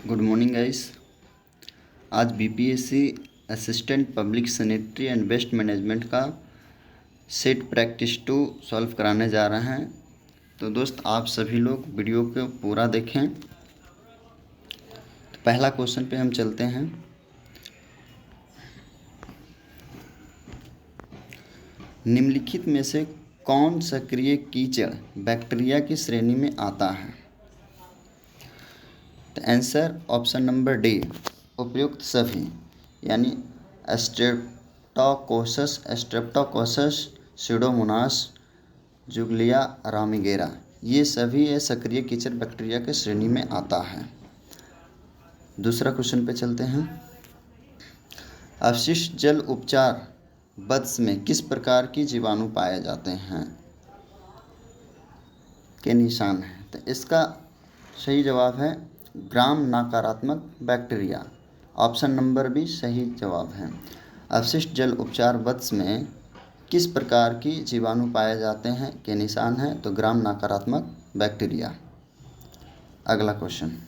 Good morning guys. आज BPSC assistant public sanitary and waste management का set practice 2 solve कराने जा रहे हैं। तो दोस्त आप सभी लोग वीडियो को पूरा देखें। तो पहला क्वेश्चन पे हम चलते हैं। निम्नलिखित में से कौन सक्रिय कीचड़ बैक्टीरिया की श्रेणी में आता है? तो आंसर ऑप्शन नंबर डी, उपयुक्त सभी, यानी स्ट्रेप्टोकोकस, स्यूडोमोनास, जुगलिया रामिगेरा, ये सभी ये सक्रिय कीचड़ बैक्टीरिया के श्रेणी में आता है। दूसरा क्वेश्चन पे चलते हैं। अवशिष्ट जल उपचार बद्स में किस प्रकार की जीवाणु पाए जाते हैं के निशान है? तो इसका सही जवाब है ग्राम नकारात्मक बैक्टीरिया। ऑप्शन नंबर बी सही जवाब है। अवशिष्ट जल उपचार बद्स में किस प्रकार की जीवाणु पाए जाते हैं के निशान है? तो ग्राम नकारात्मक बैक्टीरिया। अगला क्वेश्चन,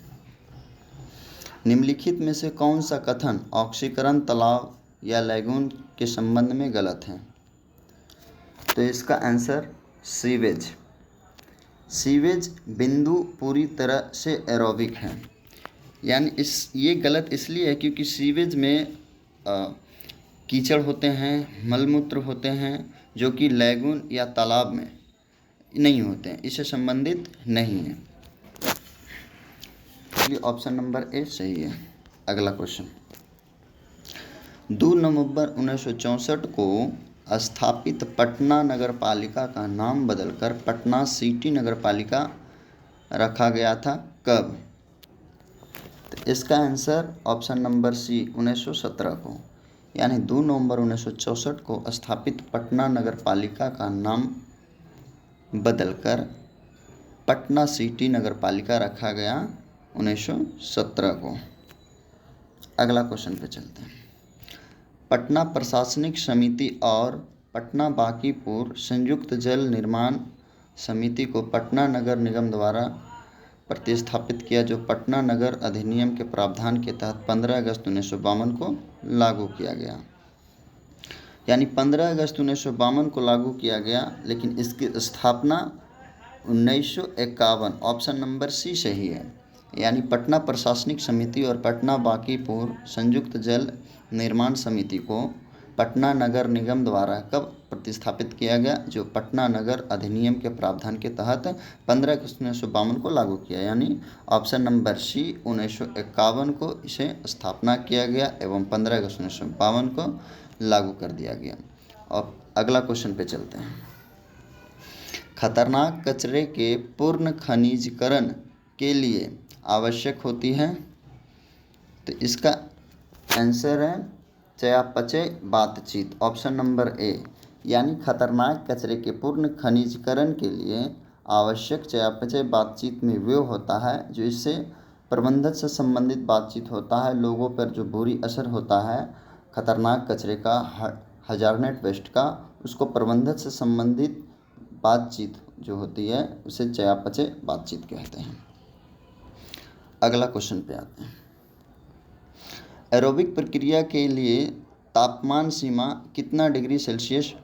निम्नलिखित में से कौन सा कथन ऑक्सीकरण तालाब या लैगून के संबंध में गलत है? तो इसका आंसर सीवेज बिंदु पूरी तरह से एरोबिक है, यानी ये गलत इसलिए है क्योंकि सीवेज में कीचड़ होते हैं, मलमूत्र होते हैं, जो कि लैगून या तालाब में नहीं होते हैं, इससे संबंधित नहीं है। इसलिए ऑप्शन नंबर ए सही है। अगला क्वेश्चन, 2 नवंबर 1964 को स्थापित पटना नगर पालिका का नाम बदलकर पटना सिटी नगर पालिका रखा गया था कब? तो इसका आंसर ऑप्शन नंबर सी 1917 को, यानी 2 नवंबर 1964 को स्थापित पटना नगर पालिका का नाम बदलकर पटना सिटी नगर पालिका रखा गया 1917 को। अगला क्वेश्चन पे चलते हैं। पटना प्रशासनिक समिति और पटना बांकीपुर संयुक्त जल निर्माण समिति को पटना नगर निगम द्वारा प्रतिस्थापित किया, जो पटना नगर अधिनियम के प्रावधान के तहत 15 अगस्त 1952 को लागू किया गया। यानी 15 अगस्त 1952 को लागू किया गया, लेकिन इसकी स्थापना 1951, ऑप्शन नंबर सी सही है। यानी पटना प्रशासनिक समिति और पटना बांकीपुर संयुक्त जल निर्माण समिति को पटना नगर निगम द्वारा कब प्रतिस्थापित किया गया? जो पटना नगर अधिनियम के प्रावधान के तहत 15 अगस्त 1952 को लागू किया, यानी ऑप्शन नंबर सी 1951 को इसे स्थापना किया गया एवं 15 अगस्त 1952 को लागू कर दिया गया। अब अगला क्वेश्चन पे चलते हैं। खतरनाक कचरे के पूर्ण खनिजीकरण के लिए आवश्यक होती है? तो इसका आंसर है चयापचय बातचीत, ऑप्शन नंबर ए, यानी खतरनाक कचरे के पूर्ण खनिजीकरण के लिए आवश्यक चयापचय बातचीत में वो होता है जो इससे प्रबंधन से संबंधित बातचीत होता है, लोगों पर जो बुरी असर होता है खतरनाक कचरे का, हजारनेट वेस्ट का, उसको प्रबंधन से संबंधित बातचीत जो होती है उसे चयापचय बातचीत कहते हैं। अगला क्वेश्चन पे आते हैं। एरोबिक प्रक्रिया के लिए तापमान सीमा कितना डिग्री सेल्सियस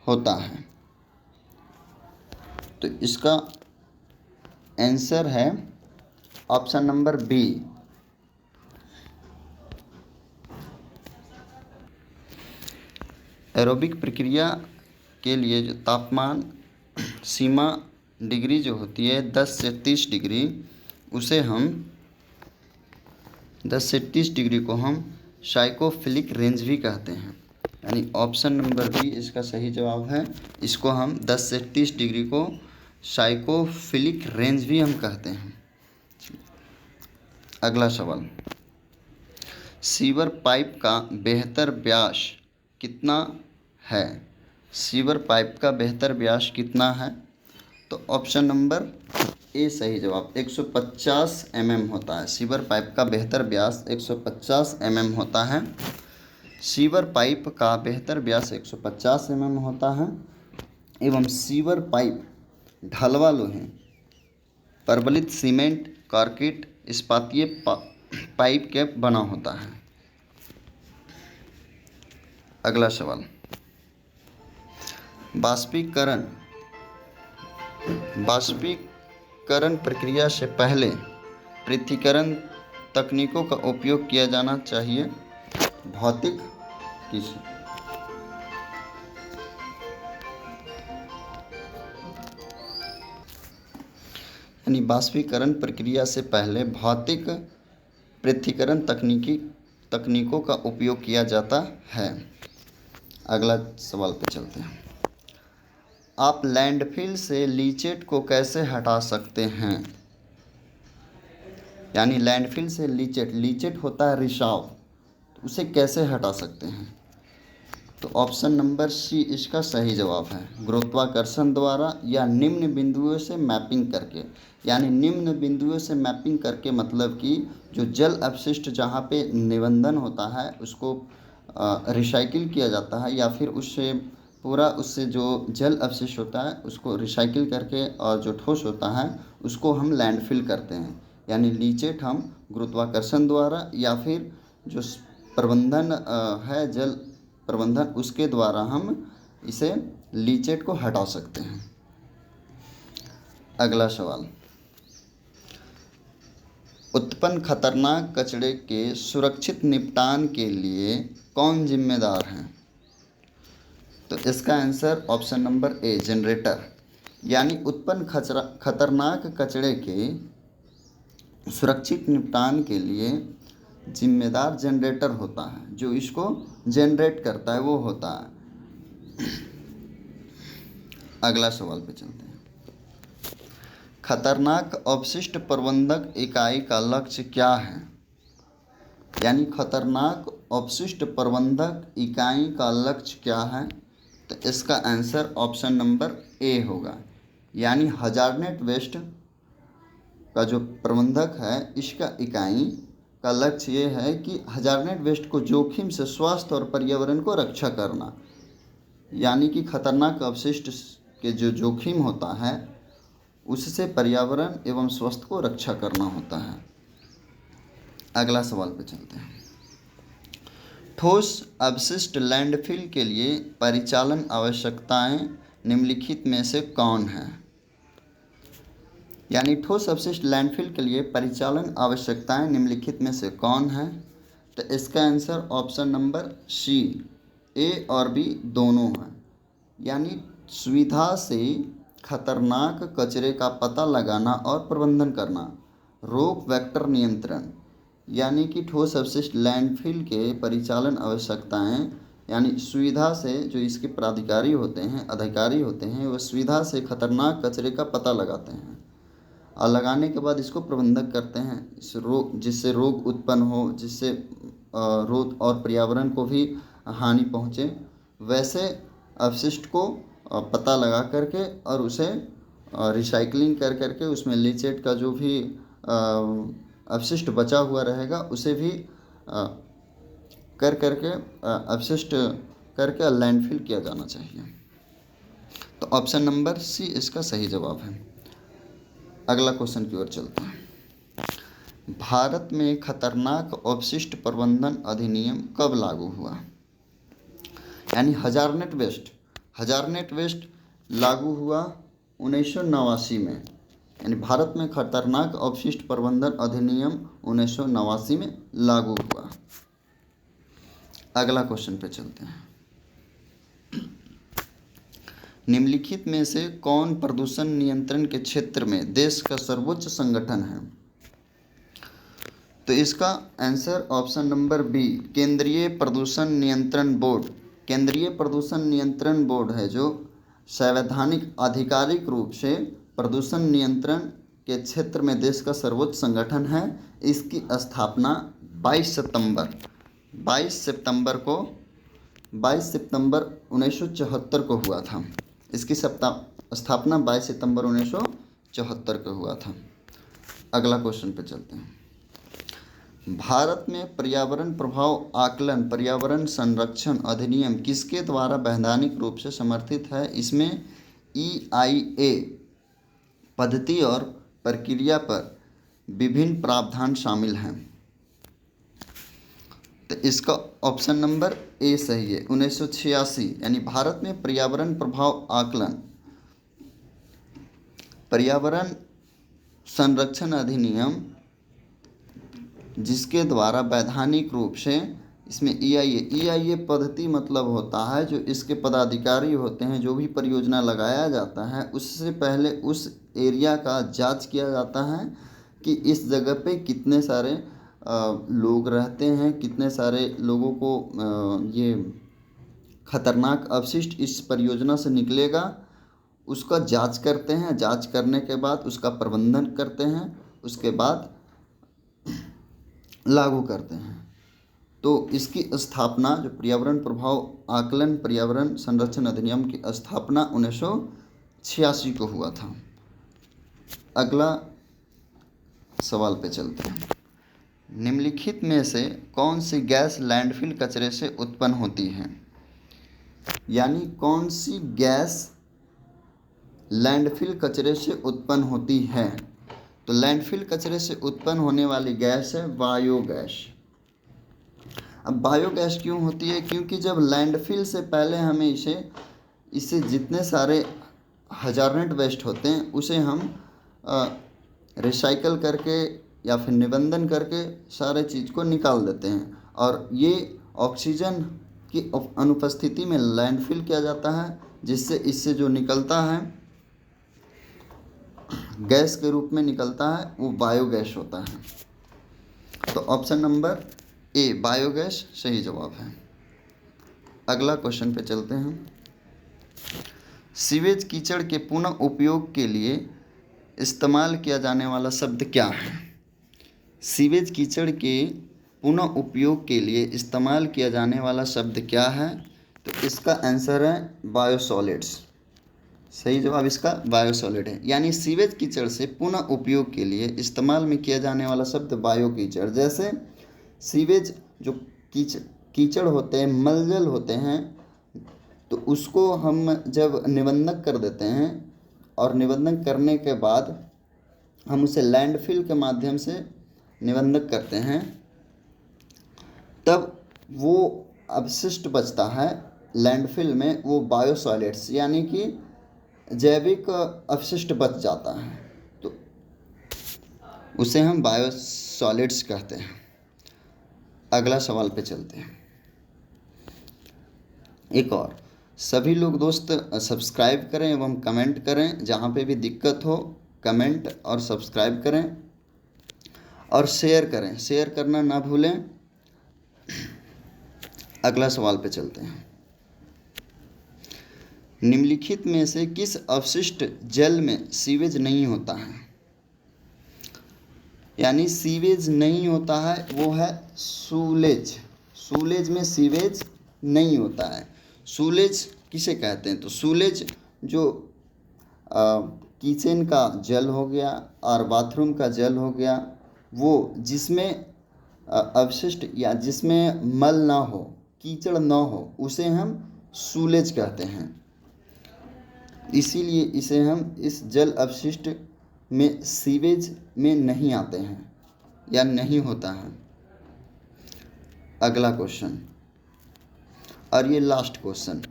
होता है? तो इसका आंसर है ऑप्शन नंबर बी, एरोबिक प्रक्रिया के लिए जो तापमान सीमा डिग्री जो होती है 10 से 30 डिग्री, उसे हम 10 से 30 डिग्री को हम साइकोफिलिक रेंज भी कहते हैं, यानी ऑप्शन नंबर बी इसका सही जवाब है। इसको हम 10 से 30 डिग्री को साइकोफिलिक रेंज भी हम कहते हैं। अगला सवाल, सीवर पाइप का बेहतर व्यास कितना है? सीवर पाइप का बेहतर व्यास कितना है? तो ऑप्शन नंबर ए सही जवाब 150 mm होता है। सीवर पाइप का बेहतर व्यास 150 mm होता है। सीवर पाइप का बेहतर व्यास 150 mm होता है एवं सीवर पाइप ढलवा लोहे, प्रबलित सीमेंट, कंक्रीट इस्पातीय पाइप के बना होता है। अगला सवाल, वाष्पीकरण प्रक्रिया से पहले पृथक्करण तकनीकों का उपयोग किया जाना चाहिए। भौतिक किस यानी वाष्पीकरण प्रक्रिया से पहले भौतिक पृथक्करण तकनीकों का उपयोग किया जाता है। अगला सवाल पे चलते हैं। आप लैंडफिल से लीचेट को कैसे हटा सकते हैं? यानी लैंडफिल से लीचेट होता है रिसाव, तो उसे कैसे हटा सकते हैं? तो ऑप्शन नंबर सी इसका सही जवाब है, गुरुत्वाकर्षण द्वारा या निम्न बिंदुओं से मैपिंग करके। यानी निम्न बिंदुओं से मैपिंग करके मतलब कि जो जल अपशिष्ट जहाँ पे निबंधन होता है उसको रिसाइकिल किया जाता है, या फिर उससे जो जल अपशिष्ट होता है उसको रिसाइकिल करके और जो ठोस होता है उसको हम लैंडफिल करते हैं। यानी लीचेट हम गुरुत्वाकर्षण द्वारा या फिर जो प्रबंधन है जल प्रबंधन उसके द्वारा हम इसे लीचेट को हटा सकते हैं। अगला सवाल, उत्पन्न खतरनाक कचरे के सुरक्षित निपटान के लिए कौन जिम्मेदार है? तो इसका answer option number A generator. यानी उत्पन्न खतरनाक कचरे के सुरक्षित निपटान के लिए जिम्मेदार जनरेटर होता है, जो इसको जनरेट करता है वो होता है। अगला सवाल पे चलते हैं। खतरनाक अपशिष्ट प्रबंधक इकाई का लक्ष्य क्या है? यानी खतरनाक अपशिष्ट प्रबंधक इकाई का लक्ष्य क्या है? तो इसका आंसर ऑप्शन नंबर ए होगा। यानी हजारनेट वेस्ट का जो प्रबंधक है इसका इकाई का लक्ष्य ये है कि हजारनेट वेस्ट को जोखिम से स्वास्थ्य और पर्यावरण को रक्षा करना। यानी कि खतरनाक अपशिष्ट के जो जोखिम होता है उससे पर्यावरण एवं स्वास्थ्य को रक्षा करना होता है। अगला सवाल पे चलते हैं। ठोस अपशिष्ट लैंडफिल के लिए परिचालन आवश्यकताएं निम्नलिखित में से कौन है? यानी ठोस अपशिष्ट लैंडफिल के लिए परिचालन आवश्यकताएं निम्नलिखित में से कौन है? तो इसका आंसर ऑप्शन नंबर सी ए और बी दोनों है। यानी सुविधा से खतरनाक कचरे का पता लगाना और प्रबंधन करना, रोग वेक्टर नियंत्रण। यानी कि ठोस अपशिष्ट लैंडफिल के परिचालन आवश्यकताएं यानी सुविधा से जो इसके प्राधिकारी होते हैं अधिकारी होते हैं वो सुविधा से खतरनाक कचरे का पता लगाते हैं और लगाने के बाद इसको प्रबंधन करते हैं जिससे रोग उत्पन्न हो, जिससे रोग और पर्यावरण को भी हानि पहुँचे, वैसे अपशिष्ट को पता लगा करके और उसे रिसाइकलिंग कर करके उसमें लीचेट का जो भी अपशिष्ट बचा हुआ रहेगा उसे भी कर करके अपशिष्ट करके लैंडफिल किया जाना चाहिए। तो ऑप्शन नंबर सी इसका सही जवाब है। अगला क्वेश्चन की ओर चलते हैं। भारत में खतरनाक अपशिष्ट प्रबंधन अधिनियम कब लागू हुआ? यानी हजारनेट वेस्ट लागू हुआ 1989 में। यानी भारत में खतरनाक अपशिष्ट प्रबंधन अधिनियम 1989 में लागू हुआ। अगला क्वेश्चन पे चलते हैं। निम्नलिखित में से कौन प्रदूषण नियंत्रण के क्षेत्र में देश का सर्वोच्च संगठन है? तो इसका आंसर ऑप्शन नंबर बी केंद्रीय प्रदूषण नियंत्रण बोर्ड। केंद्रीय प्रदूषण नियंत्रण बोर्ड है जो संवैधानिक आधिकारिक रूप से प्रदूषण नियंत्रण के क्षेत्र में देश का सर्वोच्च संगठन है। इसकी स्थापना 22 सितंबर 1974 को हुआ था। इसकी स्थापना 22 सितंबर 1974 को हुआ था। अगला क्वेश्चन पे चलते हैं। भारत में पर्यावरण प्रभाव आकलन पर्यावरण संरक्षण अधिनियम किसके द्वारा वैधानिक रूप से समर्थित है? इसमें EIA पद्धति और प्रक्रिया पर विभिन्न प्रावधान शामिल हैं। तो इसका ऑप्शन नंबर ए सही है। 1986 यानी भारत में पर्यावरण प्रभाव आकलन, पर्यावरण संरक्षण अधिनियम, जिसके द्वारा वैधानिक रूप से इसमें EIA पद्धति मतलब होता है जो इसके पदाधिकारी होते हैं, जो भी परियोजना लगाया जाता है उससे पहले उस एरिया का जांच किया जाता है कि इस जगह पे कितने सारे लोग रहते हैं, कितने सारे लोगों को ये खतरनाक अपशिष्ट इस परियोजना से निकलेगा, उसका जांच करते हैं। जांच करने के बाद उसका प्रबंधन करते हैं, उसके बाद लागू करते हैं। तो इसकी स्थापना जो पर्यावरण प्रभाव आकलन पर्यावरण संरक्षण अधिनियम की स्थापना 1986 को हुआ था। अगला सवाल पे चलते हैं। निम्नलिखित में से कौन सी गैस लैंडफिल कचरे से उत्पन्न होती है? यानी कौन सी गैस लैंडफिल कचरे से उत्पन्न होती है? तो लैंडफिल कचरे से उत्पन्न होने वाली गैस है बायोगैस। अब बायोगैस क्यों होती है? क्योंकि जब लैंडफिल से पहले हमें इसे जितने सारे हजारनेट वेस्ट होते हैं उसे हम रिसाइकल करके या फिर निबंधन करके सारे चीज़ को निकाल देते हैं, और ये ऑक्सीजन की अनुपस्थिति में लैंडफिल किया जाता है, जिससे इससे जो निकलता है गैस के रूप में निकलता है वो बायोगैस होता है। तो ऑप्शन नंबर ए बायोगैस सही जवाब है। अगला क्वेश्चन पे चलते हैं। सीवेज कीचड़ के पुनः उपयोग के लिए इस्तेमाल किया जाने वाला शब्द क्या है? सीवेज कीचड़ के पुनः उपयोग के लिए इस्तेमाल किया जाने वाला शब्द क्या है? तो इसका आंसर है बायोसॉलिड्स। सही जवाब इसका बायोसॉलिड है। यानी सीवेज कीचड़ से पुनः उपयोग के लिए इस्तेमाल में किया जाने वाला शब्द बायो कीचड़। जैसे सीवेज जो कीचड़ होते हैं, मलजल होते हैं, तो उसको हम जब निबंधक कर देते हैं और निबंधन करने के बाद हम उसे लैंडफिल के माध्यम से निबंधक करते हैं, तब वो अवशिष्ट बचता है लैंडफिल में, वो बायोसॉलिड्स यानी कि जैविक अपशिष्ट बच जाता है, तो उसे हम बायोसॉलिड्स कहते हैं। अगला सवाल पे चलते हैं। एक और सभी लोग दोस्त सब्सक्राइब करें एवं कमेंट करें, जहाँ पे भी दिक्कत हो कमेंट और सब्सक्राइब करें और शेयर करें, शेयर करना ना भूलें। अगला सवाल पे चलते हैं। निम्नलिखित में से किस अपशिष्ट जल में सीवेज नहीं होता है? यानी सीवेज नहीं होता है वो है सूलेज। सूलेज में सीवेज नहीं होता है। सूलेज किसे कहते हैं? तो सूलेज जो किचन का जल हो गया और बाथरूम का जल हो गया, वो जिसमें अवशिष्ट या जिसमें मल ना हो, कीचड़ ना हो, उसे हम सूलेज कहते हैं। इसीलिए इसे हम इस जल अपशिष्ट में सीवेज में नहीं आते हैं या नहीं होता है। अगला क्वेश्चन और ये लास्ट क्वेश्चन।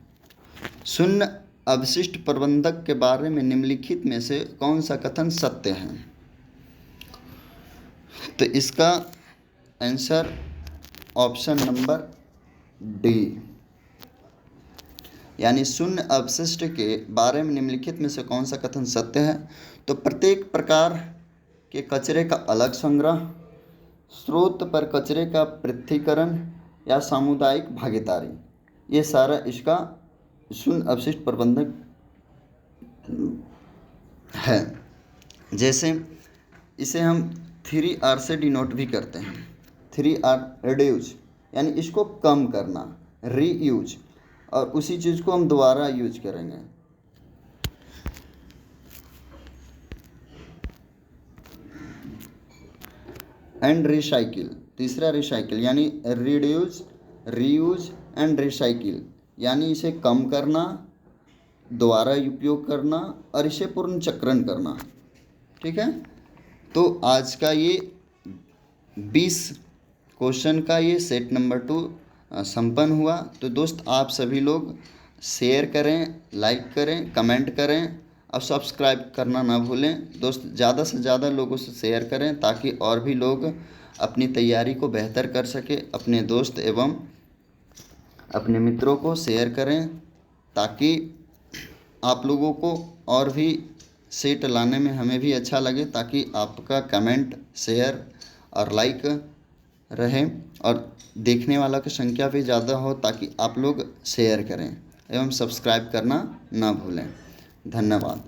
शून्य अवशिष्ट प्रबंधक के बारे में निम्नलिखित में से कौन सा कथन सत्य है? तो इसका आंसर ऑप्शन नंबर डी, यानी शून्य अवशिष्ट के बारे में निम्नलिखित में से कौन सा कथन सत्य है? तो प्रत्येक प्रकार के कचरे का अलग संग्रह, स्रोत पर कचरे का पृथक्करण या सामुदायिक भागीदारी, ये सारा इसका शून्य अवशिष्ट प्रबंधक है। जैसे इसे हम 3R से डिनोट भी करते हैं। 3R रिड्यूस यानी इसको कम करना, रीयूज, और उसी चीज़ को हम दोबारा यूज करेंगे। एंड रिसाइकिल, तीसरा रिसाइकिल यानी रिड्यूस, रीयूज एंड रिसाइकिल, यानी इसे कम करना, दोबारा उपयोग करना और इसे पुनर्चक्रण करना। ठीक है, तो आज का ये 20 क्वेश्चन का ये सेट नंबर 2 संपन्न हुआ। तो दोस्त आप सभी लोग शेयर करें, लाइक करें, कमेंट करें और सब्सक्राइब करना ना भूलें। दोस्त ज़्यादा से ज़्यादा लोगों से शेयर करें ताकि और भी लोग अपनी तैयारी को बेहतर कर सके। अपने दोस्त एवं अपने मित्रों को शेयर करें ताकि आप लोगों को और भी सेट लाने में हमें भी अच्छा लगे, ताकि आपका कमेंट, शेयर और लाइक रहे और देखने वाला की संख्या भी ज़्यादा हो, ताकि आप लोग शेयर करें एवं सब्सक्राइब करना ना भूलें। धन्यवाद।